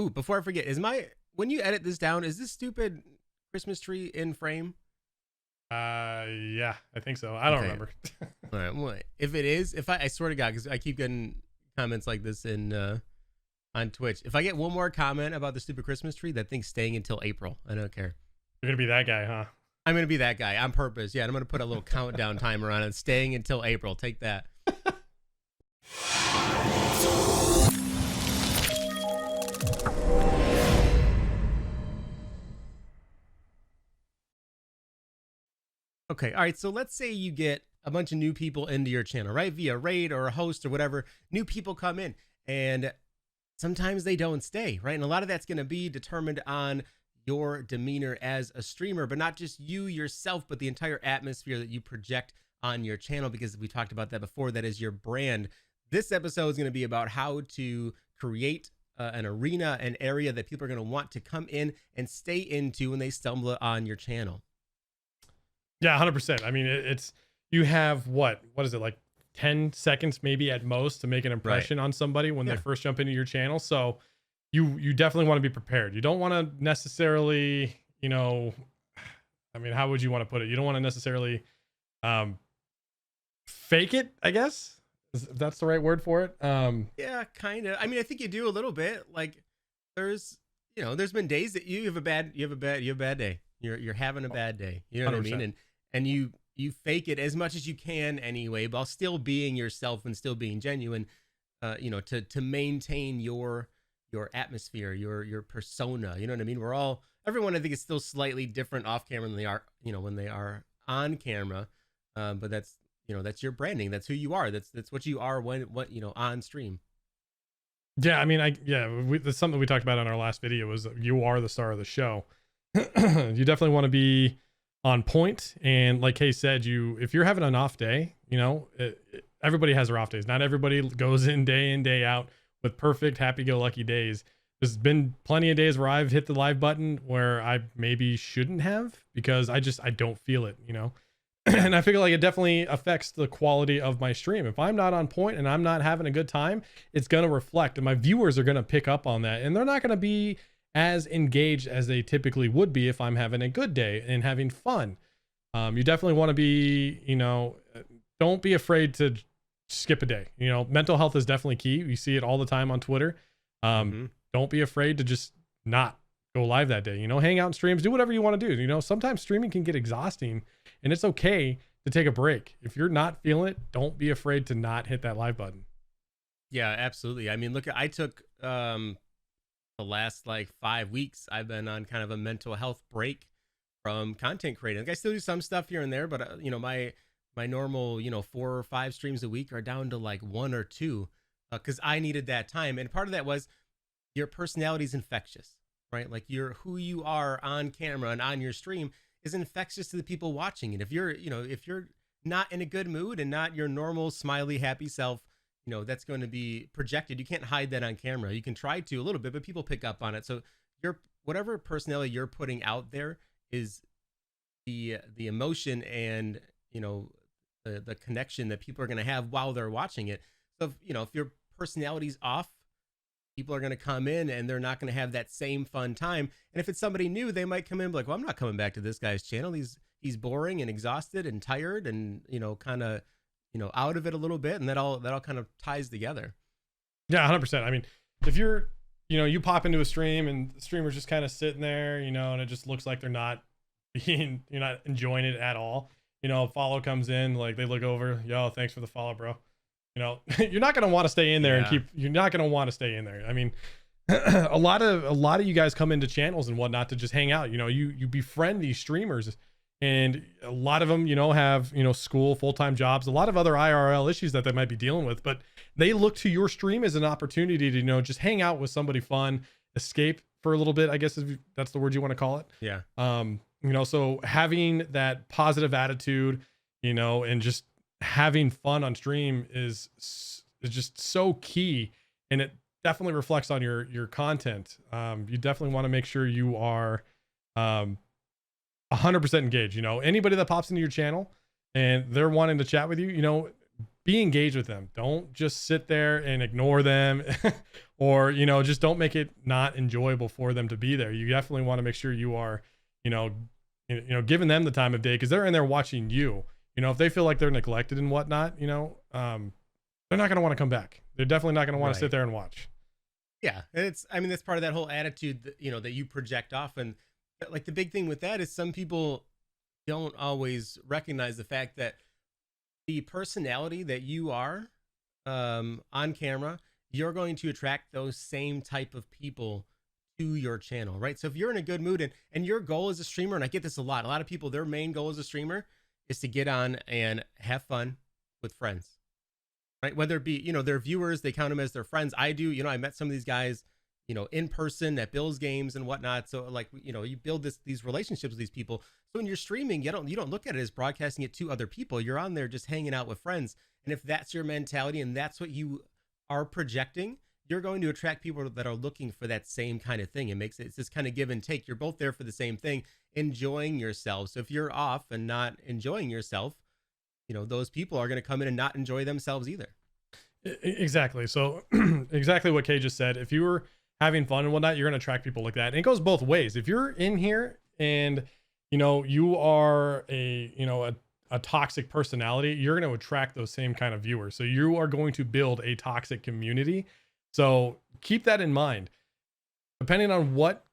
Ooh, before I forget, when you edit this down, is this stupid Christmas tree in frame? Yeah, I think so. I don't remember. All right, well, if it is, I swear to God, because I keep getting comments like this on Twitch. If I get one more comment about the stupid Christmas tree, that thing's staying until April. I don't care. You're gonna be that guy, huh? I'm gonna be that guy on purpose. Yeah, and I'm gonna put a little countdown timer on it, staying until April. Take that. Okay, all right, so let's say you get a bunch of new people into your channel, right? Via raid or a host or whatever. New people come in, and sometimes they don't stay, right? And a lot of that's going to be determined on your demeanor as a streamer, but not just you yourself, but the entire atmosphere that you project on your channel, because we talked about that before. That is your brand. This episode is going to be about how to create an arena, an area that people are going to want to come in and stay into when they stumble on your channel. Yeah, 100%. I mean, it's you have what is it, like 10 seconds maybe at most to make an impression on somebody when they first jump into your channel. So you definitely want to be prepared. You don't want to necessarily, I mean, how would you want to put it? You don't want to necessarily fake it, I guess. If that's the right word for it. Yeah, kind of. I mean, I think you do a little bit. Like there's been days that you have a bad day. You're having a bad day. You know what 100%. I mean? And you fake it as much as you can anyway, while still being yourself and still being genuine, to maintain your atmosphere, your persona. You know what I mean? Everyone I think is still slightly different off camera than they are, when they are on camera. But that's your branding. That's who you are. That's what you are on stream. Yeah, I mean, that's something we talked about on our last video, was you are the star of the show. You definitely want to be on point, and like Kaay said, if you're having an off day, everybody has their off days. Not everybody goes in day out with perfect happy-go-lucky days. There's been plenty of days where I've hit the live button where I maybe shouldn't have, because I don't feel it, and I feel like it definitely affects the quality of my stream. If I'm not on point and I'm not having a good time, it's going to reflect, and my viewers are going to pick up on that, and they're not going to be as engaged as they typically would be if I'm having a good day and having fun. You definitely want to be, don't be afraid to skip a day. Mental health is definitely key. You see it all the time on Twitter. Don't be afraid to just not go live that day. Hang out in streams, do whatever you want to do. Sometimes streaming can get exhausting, and it's okay to take a break. If you're not feeling it, don't be afraid to not hit that live button. Yeah, absolutely. I mean, look, I took the last 5 weeks I've been on kind of a mental health break from content creating. I still do some stuff here and there, but my normal 4 or 5 streams a week are down to 1 or 2, because I needed that time. And part of that was your personality is infectious, right? Like who you are on camera and on your stream is infectious to the people watching it. If you're not in a good mood and not your normal smiley happy self, that's going to be projected. You can't hide that on camera. You can try to a little bit, but people pick up on it. So whatever personality you're putting out there is the emotion and, the connection that people are going to have while they're watching it. So, if your personality's off, people are going to come in and they're not going to have that same fun time. And if it's somebody new, they might come in and be like, well, I'm not coming back to this guy's channel. He's boring and exhausted and tired and, kind of, out of it a little bit, and that all kind of ties together. Yeah, 100%. I mean, if you're, you pop into a stream and the streamer's just kind of sitting there, and it just looks like you're not enjoying it at all. Follow comes in, they look over, yo, thanks for the follow, bro. You're not going to want to stay in there you're not going to want to stay in there. I mean, a lot of you guys come into channels and whatnot to just hang out. You befriend these streamers, and a lot of them, have, school, full-time jobs, a lot of other IRL issues that they might be dealing with, but they look to your stream as an opportunity to, just hang out with somebody fun, escape for a little bit, I guess, if that's the word you want to call it. Yeah. So having that positive attitude, and just having fun on stream is just so key, and it definitely reflects on your content. You definitely want to make sure you are, 100% engaged. Anybody that pops into your channel and they're wanting to chat with you, be engaged with them. Don't just sit there and ignore them or, just don't make it not enjoyable for them to be there. You definitely want to make sure you are, giving them the time of day because they're in there watching you. If they feel like they're neglected and whatnot, they're not going to want to come back. They're definitely not going to want to sit there and watch. Yeah. That's part of that whole attitude that, that you project off. And like the big thing with that is some people don't always recognize the fact that the personality that you are on camera, you're going to attract those same type of people to your channel, right? So if you're in a good mood and your goal as a streamer, and I get this a lot of people, their main goal as a streamer is to get on and have fun with friends, right? Whether it be, their viewers, they count them as their friends. I do, I met some of these guys, in person at Bill's games and whatnot. So like, you build these relationships with these people. So when you're streaming, you don't look at it as broadcasting it to other people. You're on there just hanging out with friends. And if that's your mentality and that's what you are projecting, you're going to attract people that are looking for that same kind of thing. It's this kind of give and take. You're both there for the same thing, enjoying yourself. So if you're off and not enjoying yourself, those people are going to come in and not enjoy themselves either. Exactly. So exactly what Kay just said. If you were having fun and whatnot, you're going to attract people like that. And it goes both ways. If you're in here and, you are a toxic personality, you're going to attract those same kind of viewers. So you are going to build a toxic community. So keep that in mind. Depending on what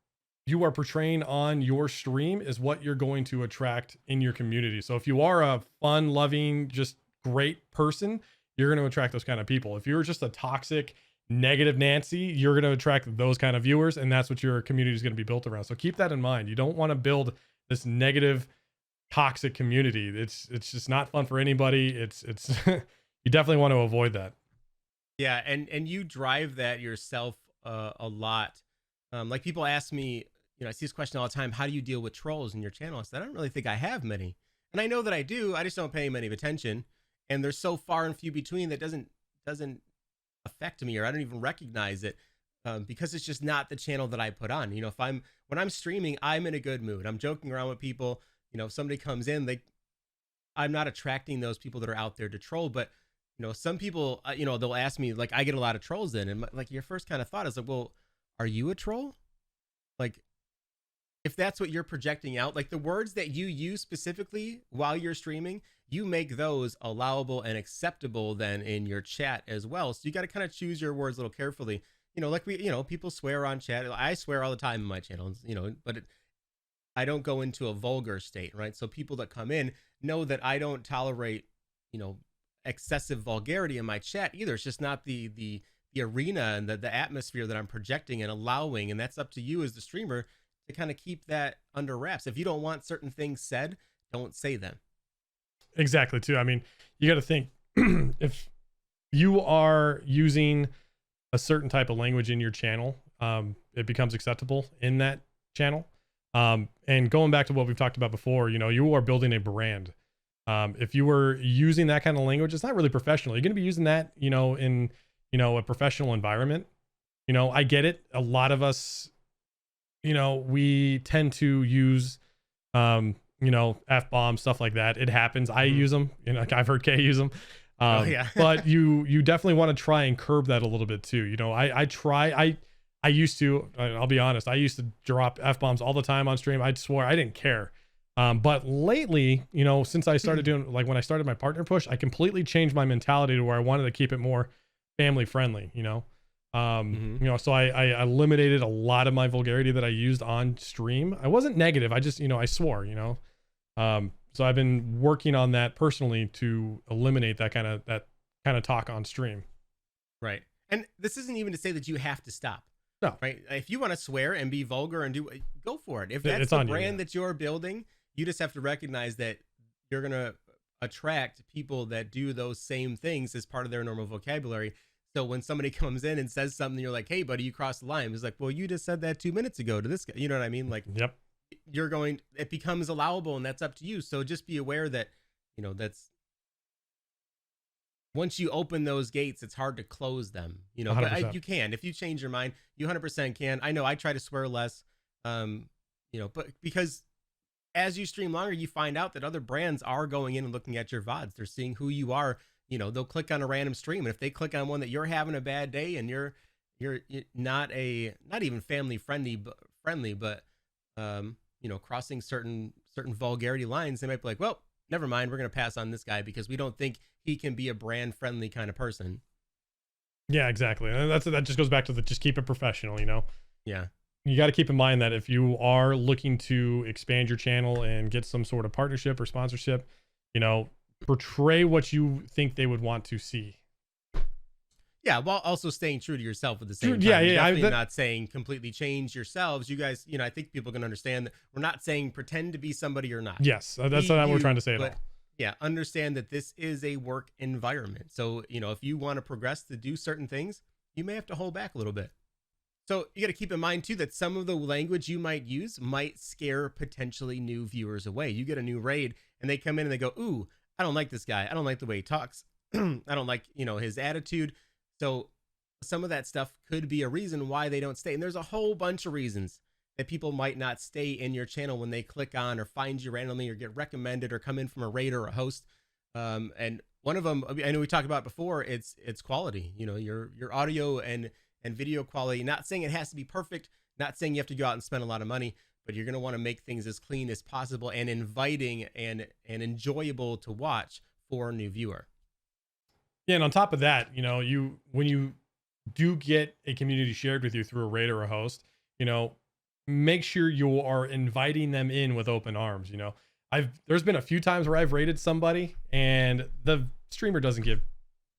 you are portraying on your stream is what you're going to attract in your community. So if you are a fun, loving, just great person, you're going to attract those kind of people. If you're just a toxic, negative Nancy, you're going to attract those kind of viewers, and that's what your community is going to be built around. So keep that in mind. You don't want to build this negative, toxic community. It's just not fun for anybody. It's you definitely want to avoid that. Yeah, and you drive that yourself a lot. Like people ask me, I see this question all the time: how do you deal with trolls in your channel? I said I don't really think I have many, and I know that I do. I just don't pay many of attention, and they're so far and few between that doesn't affect me, or I don't even recognize it because it's just not the channel that I put on. When I'm streaming, I'm in a good mood. I'm joking around with people. If somebody comes in, I'm not attracting those people that are out there to troll. But some people, they'll ask me, like, I get a lot of trolls in, and like your first kind of thought is like, well, are you a troll? Like, if that's what you're projecting out, like the words that you use specifically while you're streaming, you make those allowable and acceptable then in your chat as well. So you got to kind of choose your words a little carefully. Like people swear on chat. I swear all the time in my channel, but I don't go into a vulgar state, right? So people that come in know that I don't tolerate, excessive vulgarity in my chat either. It's just not the arena and the atmosphere that I'm projecting and allowing. And that's up to you as the streamer to kind of keep that under wraps. If you don't want certain things said, don't say them. Exactly, too. I mean, you got to think if you are using a certain type of language in your channel, it becomes acceptable in that channel. And going back to what we've talked about before, you are building a brand. If you were using that kind of language, it's not really professional. You're going to be using that, in, a professional environment. I get it. A lot of us, we tend to use, F-bombs, stuff like that. It happens. I use them, I've heard Kay use them. But you definitely want to try and curb that a little bit too. I used to, I'll be honest, I used to drop F-bombs all the time on stream. I swore I didn't care. But lately, since I started doing, like when I started my partner push, I completely changed my mentality to where I wanted to keep it more family friendly, so I eliminated a lot of my vulgarity that I used on stream. I wasn't negative. I just, I swore, so I've been working on that personally to eliminate that kind of talk on stream. Right. And this isn't even to say that you have to stop. No. Right. If you want to swear and be vulgar and go for it. If that's the brand that you're building, you just have to recognize that you're going to attract people that do those same things as part of their normal vocabulary. So when somebody comes in and says something, you're like, hey, buddy, you crossed the line. It's like, well, you just said that 2 minutes ago to this guy. You know what I mean? Like, yep. It becomes allowable, and that's up to you. So just be aware that, that's once you open those gates, it's hard to close them, but you can. If you change your mind, you 100% can. I know I try to swear less, but because as you stream longer, you find out that other brands are going in and looking at your VODs. They're seeing who you are they'll click on a random stream, and if they click on one that you're having a bad day and you're not even family friendly, but crossing certain vulgarity lines, they might be like, well, never mind, we're going to pass on this guy because we don't think he can be a brand friendly kind of person. Yeah, exactly. And that just goes back to just keep it professional, Yeah. You got to keep in mind that if you are looking to expand your channel and get some sort of partnership or sponsorship, portray what you think they would want to see. Yeah, while also staying true to yourself at the same time. Yeah. Definitely not saying completely change yourselves. You guys, I think people can understand that we're not saying pretend to be somebody or not. Yes, that's not what we're trying to say at all. Yeah, understand that this is a work environment. So, if you want to progress to do certain things, you may have to hold back a little bit. So you got to keep in mind too that some of the language you might use might scare potentially new viewers away. You get a new raid and they come in and they go, ooh, I don't like this guy. I don't like the way he talks. I don't like, his attitude. So some of that stuff could be a reason why they don't stay. And there's a whole bunch of reasons that people might not stay in your channel when they click on or find you randomly or get recommended or come in from a raid or a host. And one of them, I know we talked about before, it's quality, your audio and video quality. Not saying it has to be perfect, not saying you have to go out and spend a lot of money, but you're going to want to make things as clean as possible and inviting and enjoyable to watch for a new viewer. Yeah, and on top of that, when you do get a community shared with you through a raid or a host, make sure you are inviting them in with open arms. There's been a few times where I've raided somebody and the streamer doesn't give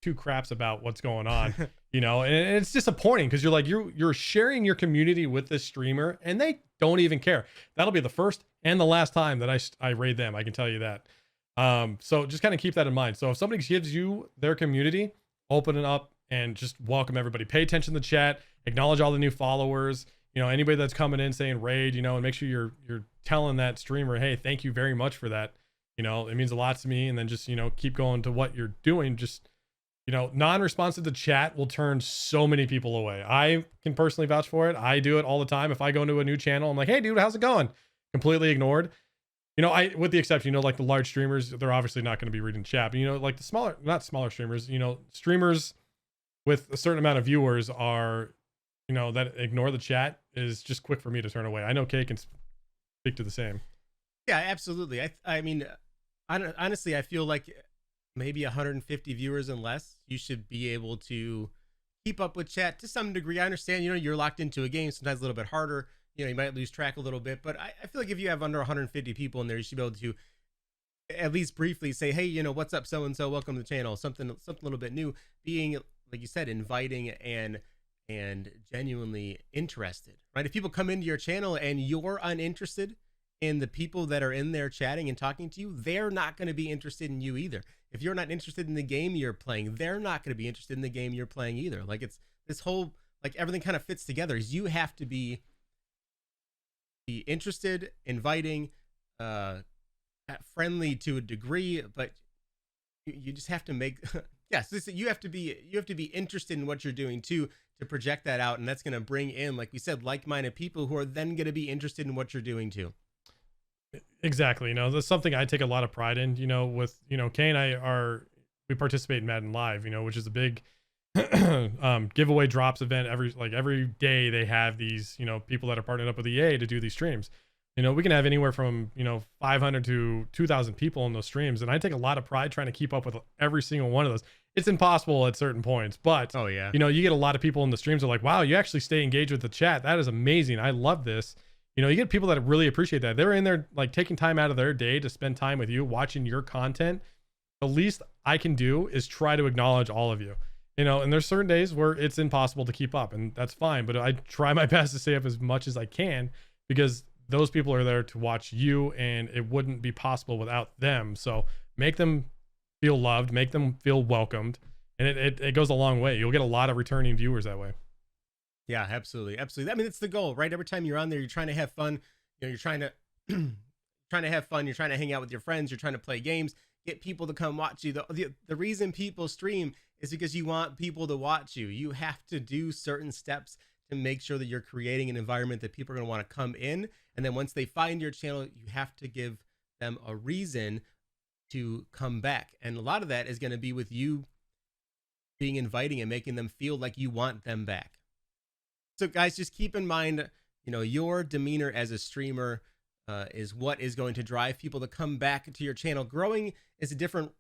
two craps about what's going on, and it's disappointing because you're like, you're sharing your community with this streamer and they don't even care. That'll be the first and the last time that I raid them. I can tell you that. So just kind of keep that in mind. So if somebody gives you their community, open it up and just welcome everybody. Pay attention to the chat, acknowledge all the new followers, anybody that's coming in saying raid, and make sure you're telling that streamer, hey, thank you very much for that. It means a lot to me. And then just, keep going to what you're doing. Just, non-responsive to chat will turn so many people away. I can personally vouch for it. I do it all the time. If I go into a new channel, I'm like, hey dude, how's it going? Completely ignored. With the exception, like the large streamers, they're obviously not going to be reading chat, but like the not smaller streamers, streamers with a certain amount of viewers are, that ignore the chat is just quick for me to turn away. I know Kaay can speak to the same. Yeah, absolutely. I mean, honestly, I feel like maybe 150 viewers and less, you should be able to keep up with chat to some degree. I understand, you're locked into a game, sometimes a little bit harder. You might lose track a little bit, but I feel like if you have under 150 people in there, you should be able to at least briefly say, hey, what's up, so-and-so, welcome to the channel, something a little bit new, being, like you said, inviting and genuinely interested, right? If people come into your channel and you're uninterested in the people that are in there chatting and talking to you, they're not going to be interested in you either. If you're not interested in the game you're playing, they're not going to be interested in the game you're playing either. Like it's this whole, like everything kind of fits together. Is you have to be interested, inviting, friendly to a degree, but you just have to make yes, you have to be interested in what you're doing too, to project that out, and that's going to bring in, like we said, like-minded people who are then going to be interested in what you're doing too. Exactly. That's something I take a lot of pride in, with, Kaay and I we participate in Madden Live, which is a big giveaway drops event. Every day they have these, people that are partnered up with EA to do these streams. We can have anywhere from, 500 to 2,000 people in those streams. And I take a lot of pride trying to keep up with every single one of those. It's impossible at certain points, but oh yeah, you get a lot of people in the streams are like, wow, you actually stay engaged with the chat. That is amazing. I love this. You get people that really appreciate that. They're in there like taking time out of their day to spend time with you, watching your content. The least I can do is try to acknowledge all of you. And there's certain days where it's impossible to keep up, and that's fine. But I try my best to stay up as much as I can because those people are there to watch you, and it wouldn't be possible without them. So make them feel loved, make them feel welcomed, and it goes a long way. You'll get a lot of returning viewers that way. Yeah, absolutely. Absolutely. I mean, it's the goal, right? Every time you're on there, you're trying to have fun. You're trying to have fun. You're trying to hang out with your friends. You're trying to play games, get people to come watch you. The reason people stream is because you want people to watch you. You have to do certain steps to make sure that you're creating an environment that people are going to want to come in. And then once they find your channel, you have to give them a reason to come back. And a lot of that is going to be with you being inviting and making them feel like you want them back. So guys, just keep in mind, you know, your demeanor as a streamer is what is going to drive people to come back to your channel. Growing is a different,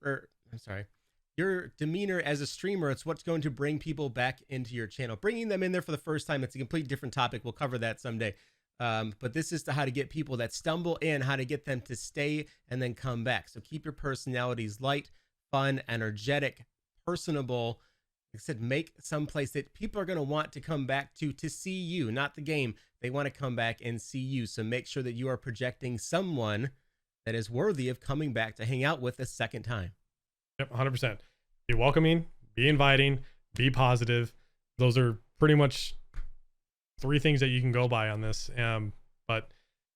your demeanor as a streamer, it's what's going to bring people back into your channel. Bringing them in there for the first time, it's a completely different topic. We'll cover that someday. But this is how to get people that stumble in, how to get them to stay and then come back. So keep your personalities light, fun, energetic, personable. Like I said, make some place that people are going to want to come back to see you, not the game. They want to come back and see you. So make sure that you are projecting someone that is worthy of coming back to hang out with a second time. Yep, 100%. Be welcoming, be inviting, be positive. Those are pretty much 3 things that you can go by on this. But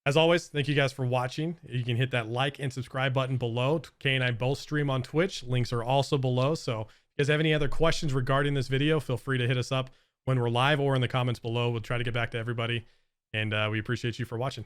as always, thank you guys for watching. You can hit that like and subscribe button below. Kaay and I both stream on Twitch. Links are also below. So if you guys have any other questions regarding this video, feel free to hit us up when we're live or in the comments below. We'll try to get back to everybody. And we appreciate you for watching.